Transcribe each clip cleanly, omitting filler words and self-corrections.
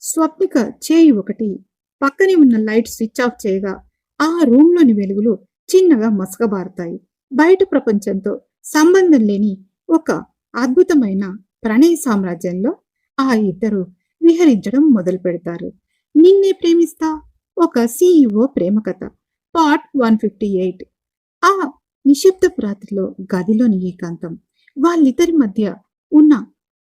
స్వప్నిక చేయి ఒకటి పక్కనే ఉన్న లైట్ స్విచ్ ఆఫ్ చేయగా ఆ రూంలోని వెలుగులు చిన్నగా మసకబారుతాయి. బయట ప్రపంచంతో సంబంధం లేని ఒక అద్భుతమైన ప్రణయ సామ్రాజ్యంలో ఆ ఇద్దరు విహరించడం మొదలు పెడతారు. నిన్నే ప్రేమిస్తా ఒక సిఇఓ ప్రేమ కథ పార్ట్ 158. ఆ నిశ్శబ్దపు రాత్రిలో గదిలోని ఏకాంతం వాళ్ళిద్దరి మధ్య ఉన్న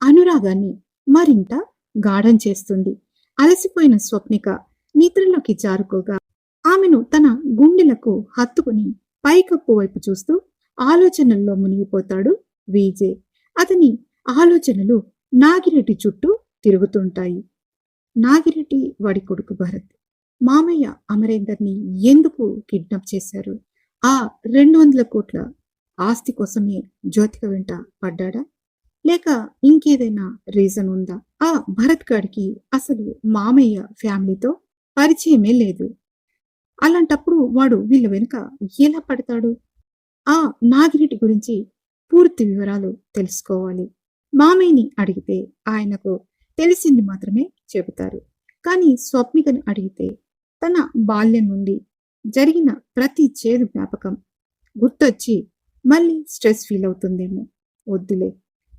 అనురాగాన్ని మరింత గాఢం చేస్తుంది. అలసిపోయిన స్వప్నిక నిద్రలోకి జారుకోగా ఆమెను తన గుండెలకు హత్తుకుని పైకప్పు వైపు చూస్తూ ఆలోచనల్లో మునిగిపోతాడు విజయ్. అతని ఆలోచనలు నాగిరెడ్డి చుట్టూ తిరుగుతుంటాయి. నాగిరెడ్డి వాడి కొడుకు భరత్ మామయ్య అమరేందర్ని ఎందుకు కిడ్నాప్ చేశారు? ఆ 200 కోట్ల ఆస్తి కోసమే జ్యోతిక వెంట పడ్డాడా, లేక ఇంకేదైనా రీజన్ ఉందా? ఆ భరత్ గాడికి అసలు మామయ్య ఫ్యామిలీతో పరిచయమే లేదు. అలాంటప్పుడు వాడు వీళ్ళ వెనుక ఎలా పడతాడు? ఆ నాగిరెడ్డి గురించి పూర్తి వివరాలు తెలుసుకోవాలి. మామయ్యని అడిగితే ఆయనకు తెలిసింది మాత్రమే చెబుతారు. కానీ స్వప్నికను అడిగితే తన బాల్యం నుండి జరిగిన ప్రతి చేదు జ్ఞాపకం గుర్తొచ్చి మళ్ళీ స్ట్రెస్ ఫీల్ అవుతుందేమో. వద్దులే,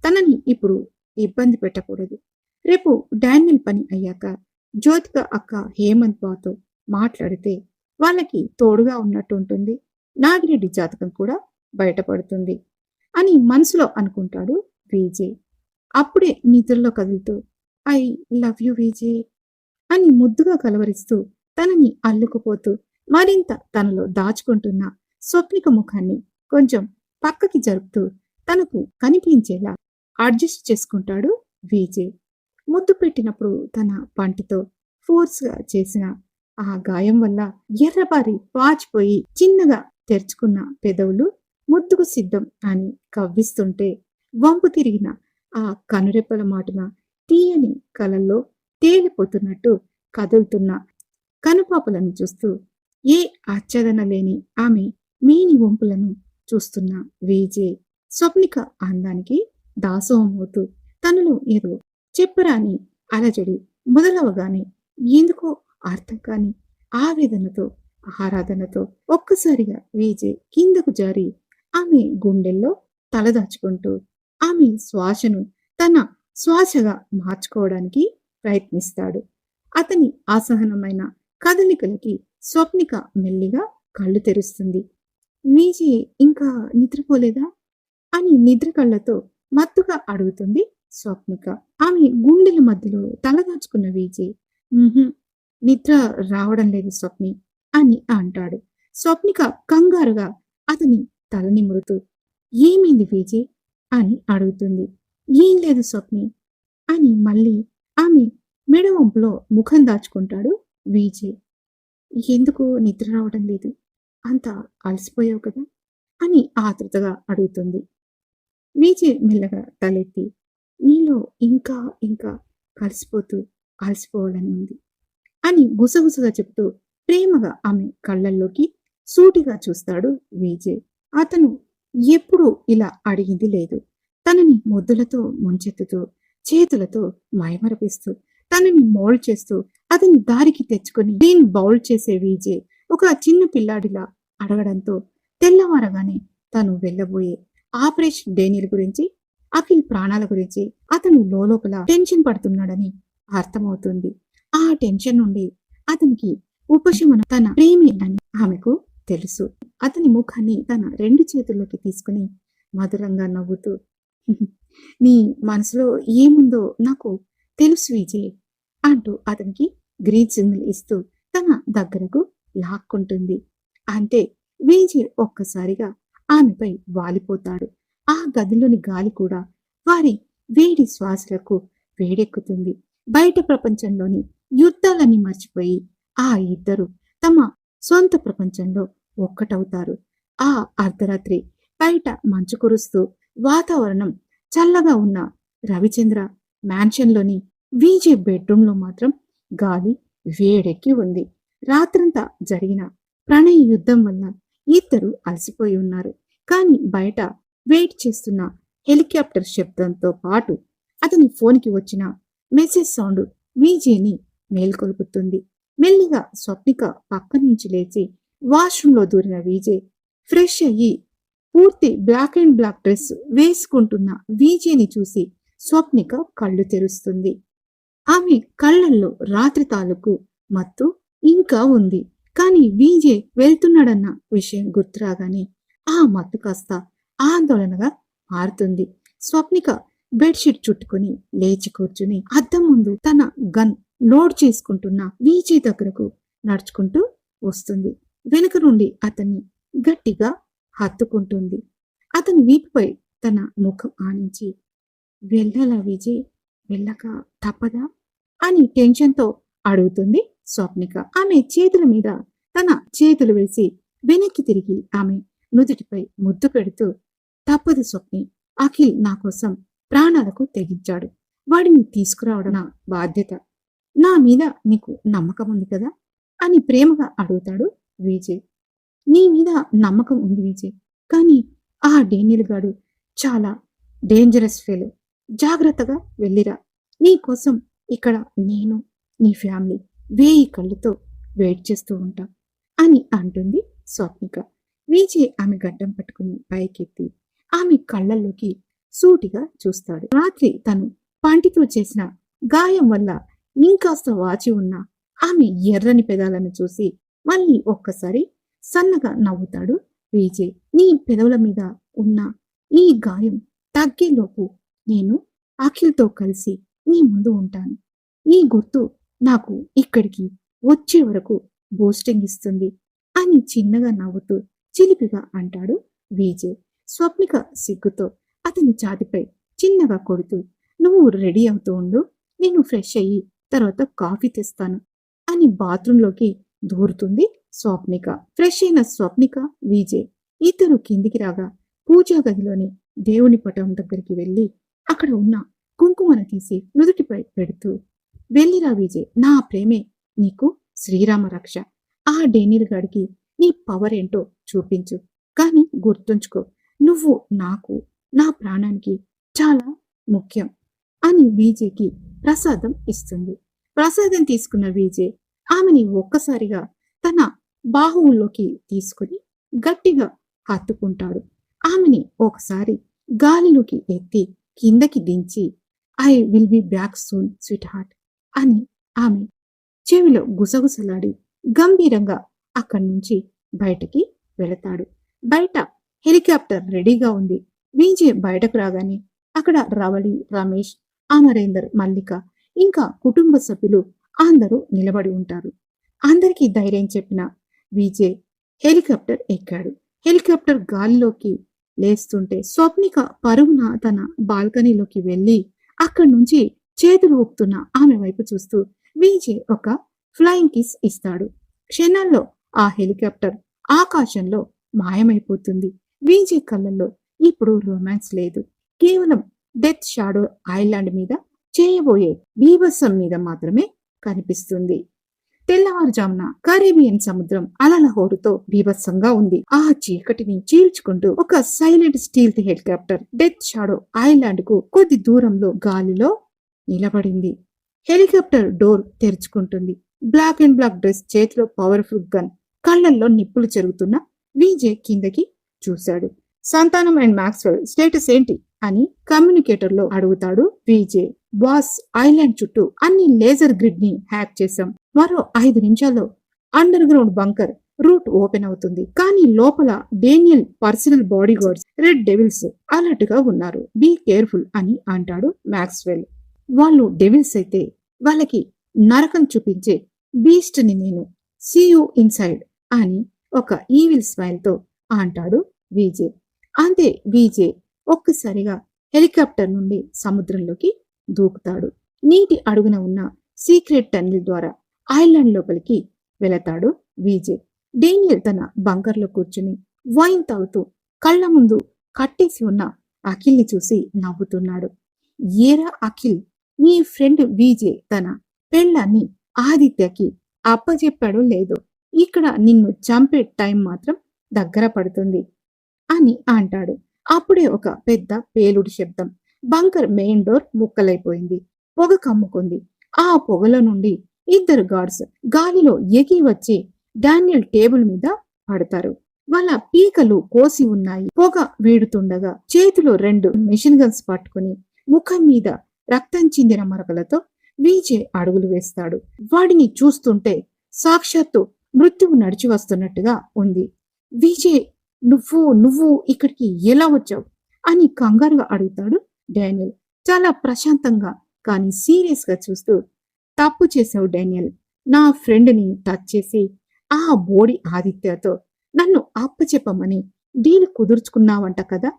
తనని ఇప్పుడు ఇబ్బంది పెట్టకూడదు. రేపు డానియల్ పని అయ్యాక జ్యోతిక అక్క హేమంత్ బాతో మాట్లాడితే వాళ్ళకి తోడుగా ఉన్నట్టు ఉంటుంది. నాగిరెడ్డి జాతకం కూడా బయటపడుతుంది అని మనసులో అనుకుంటాడు విజయ్. అప్పుడే నిద్రలో కదులుతూ ఐ లవ్ యు విజయ్ అని ముద్దుగా కలవరిస్తూ తనని అల్లుకుపోతూ మరింత తనలో దాచుకుంటున్న స్వప్నిక ముఖాన్ని కొంచెం పక్కకి జరుపుతూ తనకు కనిపించేలా అడ్జస్ట్ చేసుకుంటాడు విజయ్. ముద్దు పెట్టినప్పుడు తన పంటితో ఫోర్స్గా చేసిన ఆ గాయం వల్ల ఎర్రబారి వాచిపోయి చిన్నగా తెరుచుకున్న పెదవులు ముద్దుకు సిద్ధం అని కవ్విస్తుంటే వంపు తిరిగిన ఆ కనురెప్పల మాటున తీయని కలల్లో తేలిపోతున్నట్టు కదులుతున్న కనుపాపలను చూస్తూ ఏ ఆచ్ఛాదన లేని ఆమె మీని వంపులను చూస్తున్న విజయ్ స్వప్నిక అందానికి దాసోహమవుతూ తనలో ఏదో చెప్పరాని అలజడి మొదలవగానే ఎందుకో అర్థం కాని ఆవేదనతో ఆరాధనతో ఒక్కసారిగా విజయ్ కిందకు జారి ఆమె గుండెల్లో తలదాచుకుంటూ ఆమె శ్వాసను తన శ్వాసగా మార్చుకోవడానికి ప్రయత్నిస్తాడు. అతని అసహనమైన కదలికలకి స్వప్నిక మెల్లిగా కళ్ళు తెరుస్తుంది. విజయ్ ఇంకా నిద్రపోలేదా అని నిద్ర కళ్ళతో మత్తుగా అడుగుతుంది స్వప్నిక. ఆమె గుండెల మధ్యలో తలదాచుకున్న విజయ్ నిద్ర రావడం లేదు స్వప్ని అని అంటాడు. స్వప్నిక కంగారుగా అతని తల నిమురుతూ ఏమైంది విజయ్ అని అడుగుతుంది. ఏం లేదు స్వప్ని అని మళ్ళీ ఆమె మెడవంపులో ముఖం దాచుకుంటాడు విజయ్. ఎందుకు నిద్ర రావడం లేదు? అంత అలసిపోయావు కదా అని ఆతృతగా అడుగుతుంది. విజయ్ మెల్లగా తలెత్తి నీలో ఇంకా ఇంకా కలిసిపోతూ అలసిపోవాలని ఉంది అని గుసగుసగా చెప్తూ ప్రేమగా ఆమె కళ్ళల్లోకి సూటిగా చూస్తాడు విజయ్. అతను ఎప్పుడూ ఇలా అడిగింది లేదు. తనని ముద్దులతో ముంచెత్తుతూ చేతులతో మైమరపిస్తూ తనని మౌల్డ్ చేస్తూ అతని దారికి తెచ్చుకొని దీన్ని బౌల్ చేసే విజయ్ ఒక చిన్న పిల్లాడిలా అడగడంతో తెల్లవారగానే తను వెళ్ళబోయే ఆపరేషన్ డేనియల్ గురించి అఖిల్ ప్రాణాల గురించి అతను లోపల టెన్షన్ పడుతున్నాడని అర్థమవుతుంది. ఆ టెన్షన్ నుండి అతనికి ఉపశమనం తన ప్రేమేనని ఆమెకు తెలుసు. అతని ముఖాన్ని తన 2 చేతుల్లోకి తీసుకుని మధురంగా నవ్వుతూ నీ మనసులో ఏముందో నాకు తెలుసు విజయ్ అంటూ అతనికి గ్రీన్ సిగ్నల్ ఇస్తూ తన దగ్గరకు లాక్కుంటుంది. అంతే, విజయ్ ఒక్కసారిగా ఆమెపై వాలిపోతాడు. ఆ గదిలోని గాలి కూడా వారి వేడి శ్వాసలకు వేడెక్కుతుంది. బయట ప్రపంచంలోని యుద్ధాలన్నీ మర్చిపోయి ఆ ఇద్దరు తమ సొంత ప్రపంచంలో ఒక్కటవుతారు. ఆ అర్ధరాత్రి బయట మంచు కురుస్తూ వాతావరణం చల్లగా ఉన్న రవిచంద్ర మ్యాన్షన్లోని విజయ్ బెడ్రూమ్లో మాత్రం గాలి వేడెక్కి ఉంది. రాత్రంతా జరిగిన ప్రణయ యుద్ధం వల్ల ఇద్దరు అలసిపోయి ఉన్నారు. కానీ బయట వెయిట్ చేస్తున్న హెలికాప్టర్ శబ్దంతో పాటు అతని ఫోన్కి వచ్చిన మెసేజ్ సౌండ్ విజయ్ని మేల్కొల్పుతుంది. మెల్లిగా స్వప్నిక పక్క నుంచి లేచి వాష్రూంలో దూరిన విజయ్ ఫ్రెష్ అయ్యి పూర్తి బ్లాక్ అండ్ బ్లాక్ డ్రెస్ వేసుకుంటున్న విజయ్ని చూసి స్వప్నిక కళ్ళు తెరుస్తుంది. ఆమె కళ్ళల్లో రాత్రి తాలూకు మత్తు ఇంకా ఉంది. కానీ విజయ్ వెళ్తున్నాడన్న విషయం గుర్తురాగానే ఆ మత్తు కాస్త ఆందోళనగా మారుతుంది. స్వప్నిక బెడ్షీట్ చుట్టుకుని లేచి కూర్చుని అద్దం ముందు తన గన్ లోడ్ చేసుకుంటున్న విజయ్ దగ్గరకు నడుచుకుంటూ వస్తుంది. వెనుక నుండి అతన్ని గట్టిగా హత్తుకుంటుంది. అతని వీపుపై తన ముఖం ఆనించి, వెళ్ళాలా విజయ్, వెళ్ళక తప్పదా అని టెన్షన్తో అడుగుతుంది స్వప్నిక. ఆమె చేతుల మీద తన చేతులు వేసి వెనక్కి తిరిగి ఆమె నుదుటిపై ముద్దు పెడుతూ, తప్పదు స్వప్ని, అఖిల్ నా కోసం ప్రాణాలకు తెగించాడు. వాడిని తీసుకురావడం నా బాధ్యత. నా మీద నీకు నమ్మకం ఉంది కదా అని ప్రేమగా అడుగుతాడు విజయ్. నీ మీద నమ్మకం ఉంది విజయ్, కానీ ఆ డేనియల్ గాడు చాలా డేంజరస్ ఫెలో. జాగ్రత్తగా వెళ్ళిరా. నీ కోసం ఇక్కడ నేను, నీ ఫ్యామిలీ 1000 కళ్ళతో వెయిట్ చేస్తూ ఉంటాం అని అంటుంది స్వప్నిక. విజయ్ ఆమె గడ్డం పట్టుకుని పైకెత్తి ఆమె కళ్ళల్లోకి సూటిగా చూస్తాడు. రాత్రి తను పంటితో చేసిన గాయం వల్ల ఇంకాస్త వాచి ఉన్న ఆమె ఎర్రని పెదాలను చూసి మళ్ళీ ఒక్కసారి సన్నగా నవ్వుతాడు విజయ్. నీ పెదవుల మీద ఉన్న ఈ గాయం తగ్గేలోపు నేను అఖిల్తో కలిసి నీ ముందు ఉంటాను. ఈ గుర్తు నాకు ఇక్కడికి వచ్చే వరకు బూస్టింగ్ ఇస్తుంది అని చిన్నగా నవ్వుతూ చిలిపిగా అంటాడు విజయ్. స్వప్నిక సిగ్గుతో అతని ఛాతిపై చిన్నగా కొడుతూ, నువ్వు రెడీ అవుతూ ఉండు, నేను ఫ్రెష్ అయ్యి తర్వాత కాఫీ తెస్తాను అని బాత్రూంలోకి దూరుతుంది స్వప్నిక. ఫ్రెష్ అయిన స్వప్నిక, విజయ్ ఇద్దరు కిందికి రాగా పూజా గదిలోని దేవుని పటం దగ్గరికి వెళ్ళి అక్కడ ఉన్న కుంకుమను తీసి నుదుటిపై పెడుతూ, వెళ్ళిరా విజయ్, నా ప్రేమే నీకు శ్రీరామ రక్ష. ఆ డేనియల్ గాడికి నీ పవర్ ఏంటో చూపించు. కానీ గుర్తుంచుకో, నువ్వు నాకు, నా ప్రాణానికి చాలా ముఖ్యం అని విజయ్కి ప్రసాదం ఇస్తుంది. ప్రసాదం తీసుకున్న విజయ్ ఆమెని ఒక్కసారిగా తన బాహువుల్లోకి తీసుకుని గట్టిగా హత్తుకుంటాడు. ఆమెని ఒకసారి గాలిలోకి ఎత్తి కిందకి దించి, I will be back soon sweet heart అని ఆమె చెవిలో గుసగుసలాడి గంభీరంగా అక్కడి నుంచి బయటకి వెళతాడు. బయట హెలికాప్టర్ రెడీగా ఉంది. విజయ్ బయటకు రాగానే అక్కడ రవళి, రమేష్, అమరేందర్, మల్లిక ఇంకా కుటుంబ సభ్యులు అందరూ నిలబడి ఉంటారు. అందరికీ ధైర్యం చెప్పిన విజయ్ హెలికాప్టర్ ఎక్కాడు. హెలికాప్టర్ గాలిలోకి లేస్తుంటే స్వప్నిక పరుగున తన బాల్కనీలోకి వెళ్ళి అక్కడి నుంచి చేతులు ఊపుతున్న ఆమె వైపు చూస్తూ విజయ్ ఒక ఫ్లయింగ్ కిస్ ఇస్తాడు. క్షణాల్లో ఆ హెలికాప్టర్ ఆకాశంలో మాయమైపోతుంది. విజయ్ కళ్ళల్లో ఇప్పుడు రొమాన్స్ లేదు, కేవలం డెత్ షాడో ఐలాండ్ మీద చేయబోయే బీభత్సం మీద మాత్రమే కనిపిస్తుంది. తెల్లవారుజామున కరేబియన్ సముద్రం అలల హోరుతో బీభత్సంగా ఉంది. ఆ చీకటిని చీల్చుకుంటూ ఒక silent stealth helicopter death shadow island కు కొద్ది దూరంలో గాలిలో నిలబడింది. హెలికాప్టర్ డోర్ తెరుచుకుంటుంది. బ్లాక్ అండ్ బ్లాక్ డ్రెస్, చేతిలో పవర్ఫుల్ గన్, కళ్ళల్లో నిప్పులు చెరుగుతున్న విజయ్ కిందకి చూశాడు. సంతానం అండ్ మ్యాక్స్వెల్ స్టేటస్ ఏంటి అని కమ్యూనికేటర్ లో అడుగుతాడు విజయ్. బాస్, ఐలాండ్ చుట్టూ అన్ని లేజర్ గ్రిడ్ ని హ్యాక్ చేశాం. మరో 5 నిమిషాల్లో underground bunker route open అవుతుంది. కానీ లోపల Daniel personal bodyguards, red devils alert గా ఉన్నారు. బీ కేర్ఫుల్ అని అంటాడు మ్యాక్స్వెల్. వాళ్ళు డెవిల్స్ అయితే వాళ్ళకి నరకం చూపించే బీస్ట్ ని నేను సీ యూ ఇన్సైడ్ అని ఒక ఈవిల్ స్మైల్ తో అంటాడు విజయ్. అంతే, విజయ్ ఒక్కసారిగా హెలికాప్టర్ నుండి సముద్రంలోకి దూకుతాడు. నీటి అడుగున ఉన్న సీక్రెట్ టన్నెల్ ద్వారా ఐలాండ్ లోపలికి వెళతాడు విజయ్. డేనియల్ తన బంకర్లో కూర్చుని వైన్ తాగుతూ కళ్ళ ముందు కట్టేసి ఉన్న అఖిల్ని చూసి నవ్వుతున్నాడు. ఏరా అఖిల్, నీ ఫ్రెండ్ విజయ్ తన పెళ్ళాన్ని ఆదిత్యకి అప్పచెప్పాడో లేదో, ఇక్కడ నిన్ను చంపే టైం మాత్రం దగ్గర పడుతుంది అని అంటాడు. అప్పుడే ఒక పెద్ద పేలుడు శబ్దం. బంకర్ మెయిన్ డోర్ ముక్కలైపోయింది. పొగ కమ్ముకుంది. ఆ పొగలో నుండి ఇద్దరు గార్డ్స్ గాలిలో ఎగి వచ్చి డానియల్ టేబుల్ మీద పడతారు. వాళ్ళ పీకలు కోసి ఉన్నాయి. పొగ వీడుతుండగా చేతిలో 2 మెషిన్ గన్స్ పట్టుకుని ముఖం మీద రక్తం చిందిన మరకలతో విజయ్ అడుగులు వేస్తాడు. వాడిని చూస్తుంటే సాక్షాత్తు మృత్యువు నడిచి వస్తున్నట్టుగా ఉంది. విజయ్, నువ్వు ఇక్కడికి ఎలా వచ్చావు అని కంగారుగా అడుగుతాడు డానియల్. చాలా ప్రశాంతంగా కానీ సీరియస్ గా చూస్తూ, తప్పు చేసావు డానియల్. నా ఫ్రెండ్ ని టచ్ చేసి ఆ బోడి ఆదిత్యతో నన్ను అప్పచెప్పమని డీల్ కుదుర్చుకున్నావంట కదా.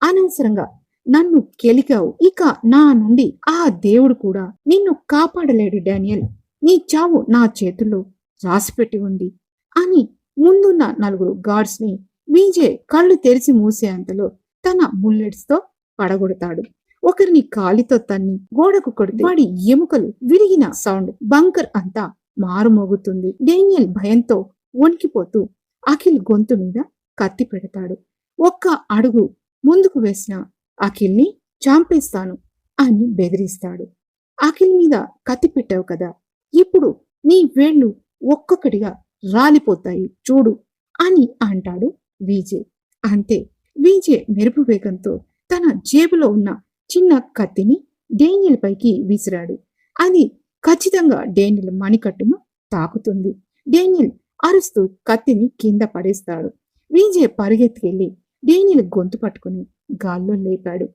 అనవసరంగా నన్ను కెలికావు. ఇక నా నుండి ఆ దేవుడు కూడా నిన్ను కాపాడలేడు డానియల్. నీ చావు నా చేతుల్లో రాసిపెట్టి ఉంది అని ముందున్న 4 గార్డ్స్ ని విజయ్ కళ్ళు తెరిచి మూసేంతలో తన బుల్లెట్స్ తో పడగొడతాడు. ఒకరిని కాలితో తన్ని గోడకు కొడితే వాడి ఎముకలు విరిగిన సౌండ్ బంకర్ అంతా మారుమోగుతుంది. డానియల్ భయంతో వణికిపోతూ అఖిల్ గొంతు మీద కత్తి పెడతాడు. ఒక్క అడుగు ముందుకు వేసిన అఖిల్ ని చంపేస్తాను అని బెదిరిస్తాడు. అఖిల్ మీద కత్తి పెట్టావు కదా, ఇప్పుడు నీ వేళ్లు ఒక్కొక్కటిగా రాలిపోతాయి చూడు అని అంటాడు విజయ్. అంతే, విజయ్ మెరుపు వేగంతో తన జేబులో ఉన్న చిన్న కత్తిని డానియల్ పైకి విసిరాడు. అది ఖచ్చితంగా డానియల్ మణికట్టును తాకుతుంది. డానియల్ అరుస్తూ కత్తిని కింద పడేస్తాడు. విజయ్ పరిగెత్తుకెళ్లి డానియల్ గొంతు పట్టుకుని గాల్లో లేపాడు.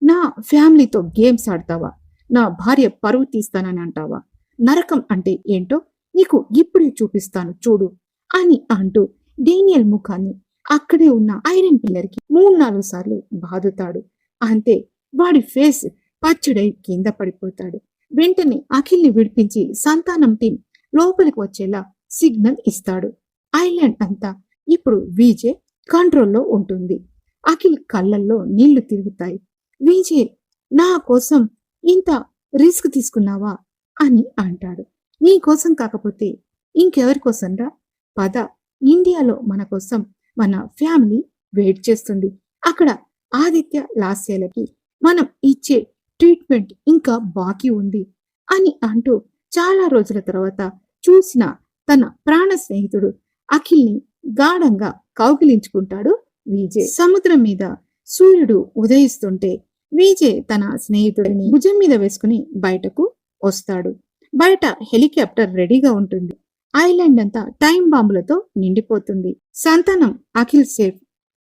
నా ఫ్యామిలీతో గేమ్స్ ఆడతావా? నా భార్య పరువు తీస్తానని అంటావా? నరకం అంటే ఏంటో నీకు ఇప్పుడే చూపిస్తాను చూడు అని అంటూ డానియల్ ముఖాన్ని అక్కడే ఉన్న ఐరన్ పిల్లర్ కి 3-4 సార్లు బాదుతాడు. అంతే, వాడి ఫేస్ పచ్చడై కింద పడిపోతాడు. వెంటనే అఖిల్ని విడిపించి సంతానం టీం లోపలికి వచ్చేలా సిగ్నల్ ఇస్తాడు. ఐలాండ్ అంతా ఇప్పుడు విజయ్ కంట్రోల్లో ఉంటుంది. అఖిల్ కళ్ళల్లో నీళ్లు తిరుగుతాయి. విజయ్, నా కోసం ఇంత రిస్క్ తీసుకున్నావా అని అంటాడు. నీ కోసం కాకపోతే ఇంకెవరి కోసంరా? పద, ఇండియాలో మన కోసం మన ఫ్యామిలీ వెయిట్ చేస్తుంది. అక్కడ ఆదిత్య లాస్యాలకి మనం ఇచ్చే ట్రీట్మెంట్ ఇంకా బాకీ ఉంది అని అంటూ చాలా రోజుల తర్వాత చూసిన తన ప్రాణ స్నేహితుడు అఖిల్ని గాఢంగా కౌగిలించుకుంటాడు విజయ్. సముద్రం మీద సూర్యుడు ఉదయిస్తుంటే విజయ్ తన స్నేహితుడిని భుజం మీద వేసుకుని బయటకు వస్తాడు. బయట హెలికాప్టర్ రెడీగా ఉంటుంది. ఐలాండ్ అంతా టైం బాంబులతో నిండిపోతుంది. సంతానం అఖిల్ సేఫ్.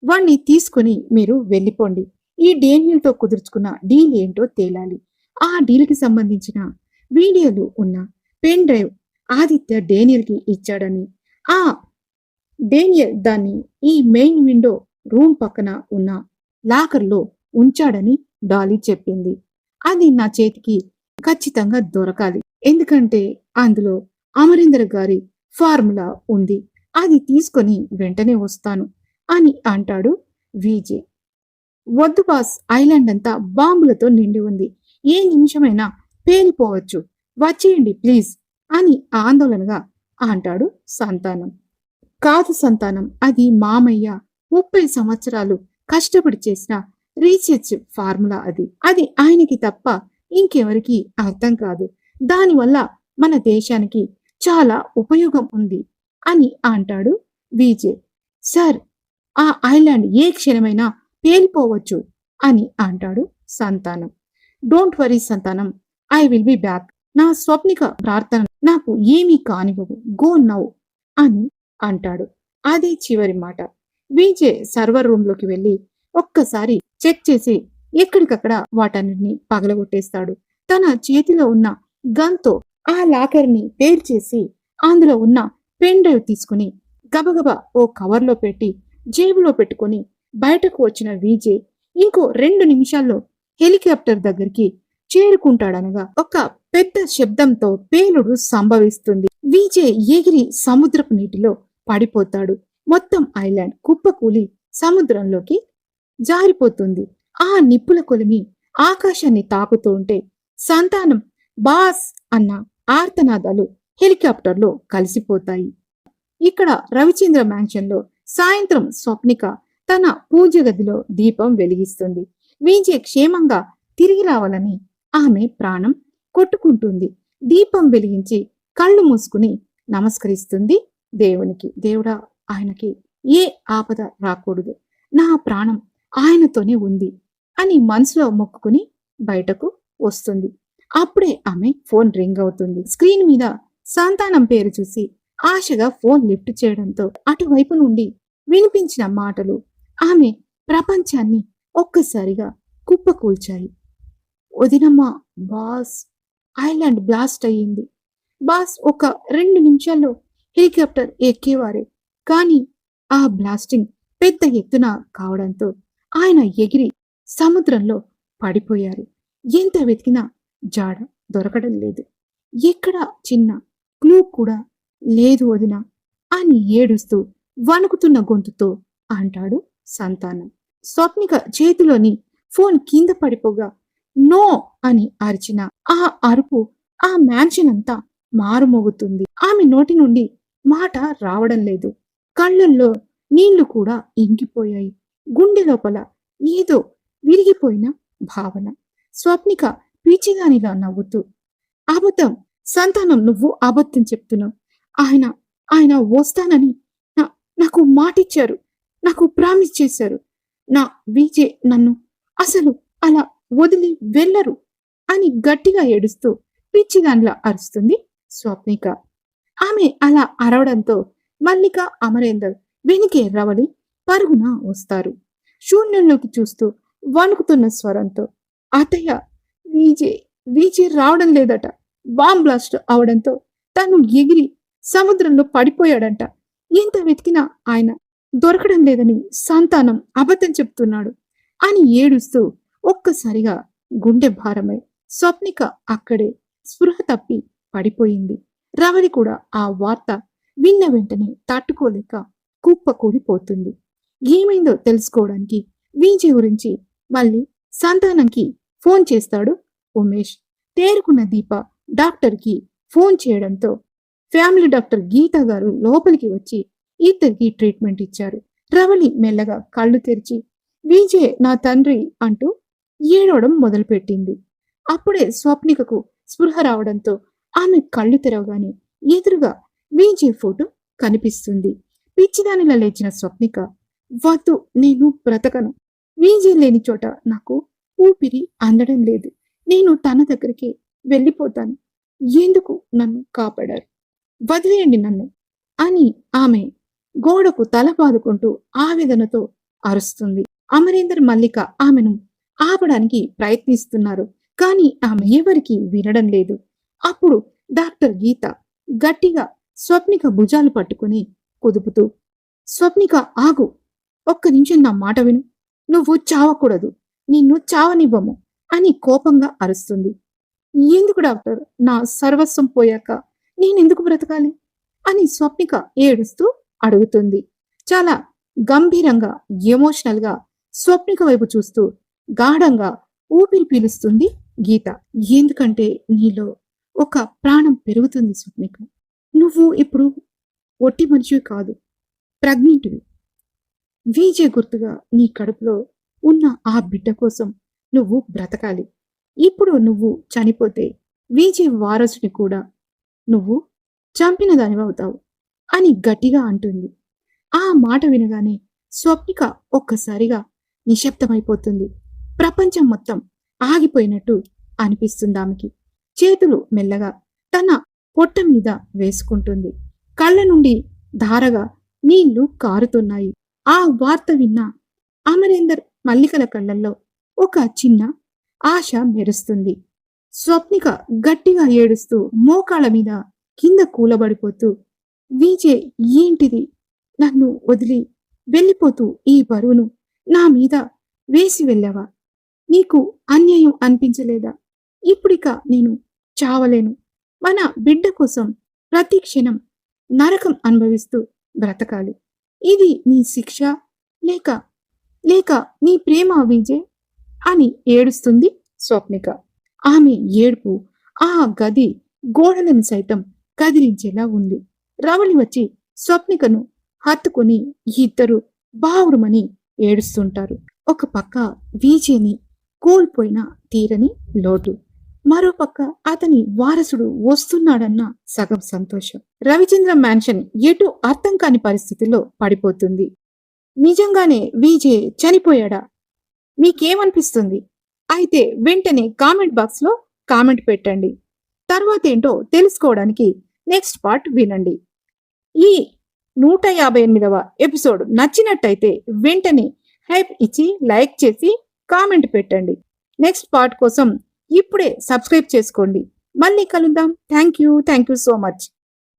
వాణ్ణి తీసుకుని మీరు వెళ్ళిపోండి. ఈ డానియల్ తో కుదుర్చుకున్న డీల్ ఏంటో తేలాలి. ఆ డీల్ కి సంబంధించిన వీడియోలు ఉన్న పెన్ డ్రైవ్ ఆదిత్య డానియల్ కి ఇచ్చాడని, ఆ డానియల్ దాన్ని ఈ మెయిన్ విండో రూమ్ పక్కన ఉన్న లాకర్ లో ఉంచాడని డాలీ చెప్పింది. అది నా చేతికి ఖచ్చితంగా దొరకాలి. ఎందుకంటే అందులో అమరీందర్ గారి ఫార్ములా ఉంది. అది తీసుకొని వెంటనే వస్తాను అని అంటాడు విజయ్. వద్దు బాస్, ఐలాండ్ అంతా బాంబులతో నిండి ఉంది. ఏ నిమిషమైనా పేలిపోవచ్చు. వచ్చేయండి ప్లీజ్ అని ఆందోళనగా అంటాడు సంతానం. కాదు సంతానం, అది మామయ్య 30 సంవత్సరాలు కష్టపడి చేసిన రీసెర్చ్ ఫార్ములా. అది ఆయనకి తప్ప ఇంకెవరికి అర్థం కాదు. దానివల్ల మన దేశానికి చాలా ఉపయోగం ఉంది అని అంటాడు విజయ్. సార్, ఆ ఐలాండ్ ఏ క్షణమైనా పేలిపోవచ్చు అని అంటాడు సంతానం. డోంట్ వరీ సంతానం, ఐ విల్ బి బ్యాక్. నా స్వప్నిక ప్రార్థన నాకు ఏమీ కానివ్వవు. గో నౌ అని అంటాడు. అదే చివరి మాట. విజయ్ సర్వర్ రూమ్ లోకి వెళ్లి ఒక్కసారి చెక్ చేసి ఎక్కడికక్కడ వాటన్నిటిని పగలగొట్టేస్తాడు. తన చేతిలో ఉన్న గన్తో ఆ లాకర్ ని పేర్చేసి అందులో ఉన్న పెన్ డ్రైవ్ తీసుకుని గబగబా ఓ కవర్లో పెట్టి జేబులో పెట్టుకుని బయటకు వచ్చిన విజయ్ ఇంకో 2 నిమిషాల్లో హెలికాప్టర్ దగ్గరికి చేరుకుంటాడనగా ఒక పెద్ద శబ్దంతో పేలుడు సంభవిస్తుంది. విజయ్ ఎగిరి సముద్రపు నీటిలో పడిపోతాడు. మొత్తం ఐలాండ్ కుప్పకూలి సముద్రంలోకి జారిపోతుంది. ఆ నిప్పుల కొలిమి ఆకాశాన్ని తాకుతూ ఉంటే సంతానం బాస్ అన్న ఆర్తనాదాలు హెలికాప్టర్లో కలిసిపోతాయి. ఇక్కడ రవిచంద్ర మ్యాన్షన్ లో సాయంత్రం స్వప్నిక తన పూజ గదిలో దీపం వెలిగిస్తుంది. విజయ్ క్షేమంగా తిరిగి రావాలని ఆమె ప్రాణం కొట్టుకుంటుంది. దీపం వెలిగించి కళ్ళు మూసుకుని నమస్కరిస్తుంది దేవునికి. దేవుడా, ఆయనకి ఏ ఆపద రాకూడదు, నా ప్రాణం ఆయనతోనే ఉంది అని మనసులో మొక్కుకుని బయటకు వస్తుంది. అప్పుడే ఆమె ఫోన్ రింగ్ అవుతుంది. స్క్రీన్ మీద సంతానం పేరు చూసి ఆశగా ఫోన్ లిఫ్ట్ చేయడంతో అటువైపు నుండి వినిపించిన మాటలు ఆమె ప్రపంచాన్ని ఒక్కసారిగా కుప్పకూల్చాయి. వదినమ్మ, బాస్ ఐలాండ్ బ్లాస్ట్ అయ్యింది. బాస్ ఒక 2 నిమిషాల్లో హెలికాప్టర్ ఎక్కేవారే, కానీ ఆ బ్లాస్టింగ్ పెద్ద ఎత్తున కావడంతో ఆయన ఎగిరి సముద్రంలో పడిపోయారు. ఎంత వెతికినా జాడ దొరకడం లేదు. ఎక్కడ చిన్న క్లూ కూడా లేదు వదిన అని ఏడుస్తూ వణుకుతున్న గొంతుతో అంటాడు సంతానం. స్వప్నిక చేతిలోని ఫోన్ కింద పడిపోగా నో అని అరిచిన ఆ అరుపు ఆ మ్యాన్షన్ అంతా మారుమోగుతుంది. ఆమె నోటి నుండి మాట రావడం లేదు. కళ్ళల్లో నీళ్లు కూడా ఇంకిపోయాయి. గుండె లోపల ఏదో విరిగిపోయిన భావన. స్వప్నిక పిచ్చిదానిలా నవ్వుతూ, అబద్ధం సంతానం, నువ్వు అబద్ధం చెప్తున్నావు. ఆయన ఆయన వస్తానని నాకు మాటిచ్చారు, నాకు ప్రామిస్ చేశారు. నా విజయ్ నన్ను అసలు అలా వదిలి వెళ్ళరు అని గట్టిగా ఏడుస్తూ పిచ్చిదానిలా అరుస్తుంది స్వప్నిక. ఆమె అలా అరవడంతో మల్లిక, అమరేందర్ వెనుకే రవలి పరుగున వస్తారు. శూన్యంలోకి చూస్తూ వణుకుతున్న స్వరంతో, అత్తయ్య, విజయ్ రావడం లేదట. బాంబ్ బ్లాస్ట్ అవడంతో తను ఎగిరి సముద్రంలో పడిపోయాడంట. ఎంత వెతికినా ఆయన దొరకడం లేదని సంతానం అబద్ధం చెప్తున్నాడు అని ఏడుస్తూ ఒక్కసారిగా గుండె భారమై స్వప్నిక అక్కడే స్పృహ తప్పి పడిపోయింది. రవలి కూడా ఆ వార్త విన్న వెంటనే తట్టుకోలేక కుప్పకూలిపోతుంది. ఏమైందో తెలుసుకోవడానికి విజయ్ గురించి మళ్ళీ సంతానంకి ఫోన్ చేస్తాడు ఉమేష్. తేరుకున్న దీప డాక్టర్కి ఫోన్ చేయడంతో ఫ్యామిలీ డాక్టర్ గీత గారు లోపలికి వచ్చి ఇద్దరికి ట్రీట్మెంట్ ఇచ్చారు. రవలి మెల్లగా కళ్ళు తెరిచి విజయ్ నా తండ్రి అంటూ ఏడవడం మొదలుపెట్టింది. అప్పుడే స్వప్నికకు స్పృహ రావడంతో ఆమె కళ్ళు తెరవగానే ఎదురుగా విజయ్ ఫోటో కనిపిస్తుంది. పిచ్చిదానిలా లేచిన స్వప్నిక, వద్దు, నేను బ్రతకను. విజయ్ లేని చోట నాకు ఊపిరి అందడం లేదు. నేను తన దగ్గరికి వెళ్ళిపోతాను. ఎందుకు నన్ను కాపాడారు? వదిలేయండి నన్ను అని ఆమె గోడకు తల బాదుకుంటూ ఆవేదనతో అరుస్తుంది. అమరేందర్, మల్లిక ఆమెను ఆపడానికి ప్రయత్నిస్తున్నారు, కానీ ఆమె ఎవరికి వినడం లేదు. అప్పుడు డాక్టర్ గీత గట్టిగా స్వప్నిక భుజాలు పట్టుకుని కుదుపుతూ, స్వప్నిక ఆగు, ఒక్క నిమిషం నా మాట విను. నువ్వు చావకూడదు, నిన్ను చావనివ్వము అని కోపంగా అరుస్తుంది. ఎందుకు డాక్టర్? నా సర్వస్వం పోయాక నేనెందుకు బ్రతకాలి అని స్వప్నిక ఏడుస్తూ అడుగుతుంది. చాలా గంభీరంగా, ఎమోషనల్ గా స్వప్నిక వైపు చూస్తూ గాఢంగా ఊపిరి పీలుస్తుంది గీత. ఎందుకంటే నీలో ఒక ప్రాణం పెరుగుతుంది స్వప్నిక. నువ్వు ఇప్పుడు ఒట్టి మనిషివి కాదు, ప్రెగ్నెంట్వి. విజయ్ గుర్తుగా నీ కడుపులో ఉన్న ఆ బిడ్డ కోసం నువ్వు బ్రతకాలి. ఇప్పుడు నువ్వు చనిపోతే విజయ్ వారసుని కూడా నువ్వు చంపిన దానివవుతావు అని గట్టిగా అంటుంది. ఆ మాట వినగానే స్వప్నిక ఒక్కసారిగా నిశ్శబ్దమైపోతుంది. ప్రపంచం మొత్తం ఆగిపోయినట్టు అనిపిస్తుంది ఆమెకి. చేతులు మెల్లగా తన పొట్ట మీద వేసుకుంటుంది. కళ్ళ నుండి ధారగా నీళ్లు కారుతున్నాయి. ఆ వార్త విన్న అమరేందర్, మల్లికల కళ్ళల్లో ఒక చిన్న ఆశ మెరుస్తుంది. స్వప్నిక గట్టిగా ఏడుస్తూ మోకాళ్ళ మీద కింద కూలబడిపోతూ, విజయ్, ఏంటిది? నన్ను వదిలి వెళ్ళిపోతూ ఈ బరువును నా మీద వేసి వెళ్ళావా? నీకు అన్యాయం అనిపించలేదా? ఇప్పుడిక నేను చావలేను. మన బిడ్డ కోసం ప్రతి క్షణం నరకం అనుభవిస్తూ బ్రతకాలి. ఇది నీ శిక్ష లేక లేక నీ ప్రేమ విజయ్ అని ఏడుస్తుంది స్వప్నిక. ఆమె ఏడుపు ఆ గది గోడలను సైతం కదిలించేలా ఉంది. రవలి వచ్చి స్వప్నికను హత్తుకుని ఇద్దరు బావురుమని ఏడుస్తుంటారు. ఒక పక్క విజయ్ని కోల్పోయిన తీరని లోటు, మరోపక్క అతని వారసుడు వస్తున్నాడన్న సగం సంతోషం. రవిచంద్ర మ్యాన్షన్ ఎటు అర్థం కాని పరిస్థితిలో పడిపోతుంది. నిజంగానే విజయ్ చనిపోయాడా? మీకేమనిపిస్తుంది? అయితే వెంటనే కామెంట్ బాక్స్ లో కామెంట్ పెట్టండి. తర్వాత ఏంటో తెలుసుకోవడానికి నెక్స్ట్ పార్ట్ వినండి. ఈ 158వ ఎపిసోడ్ నచ్చినట్టయితే వెంటనే హైప్ ఇచ్చి లైక్ చేసి కామెంట్ పెట్టండి. నెక్స్ట్ పార్ట్ కోసం ఇప్పుడే సబ్స్క్రైబ్ చేసుకోండి. మళ్ళీ కలుద్దాం. Thank you so much.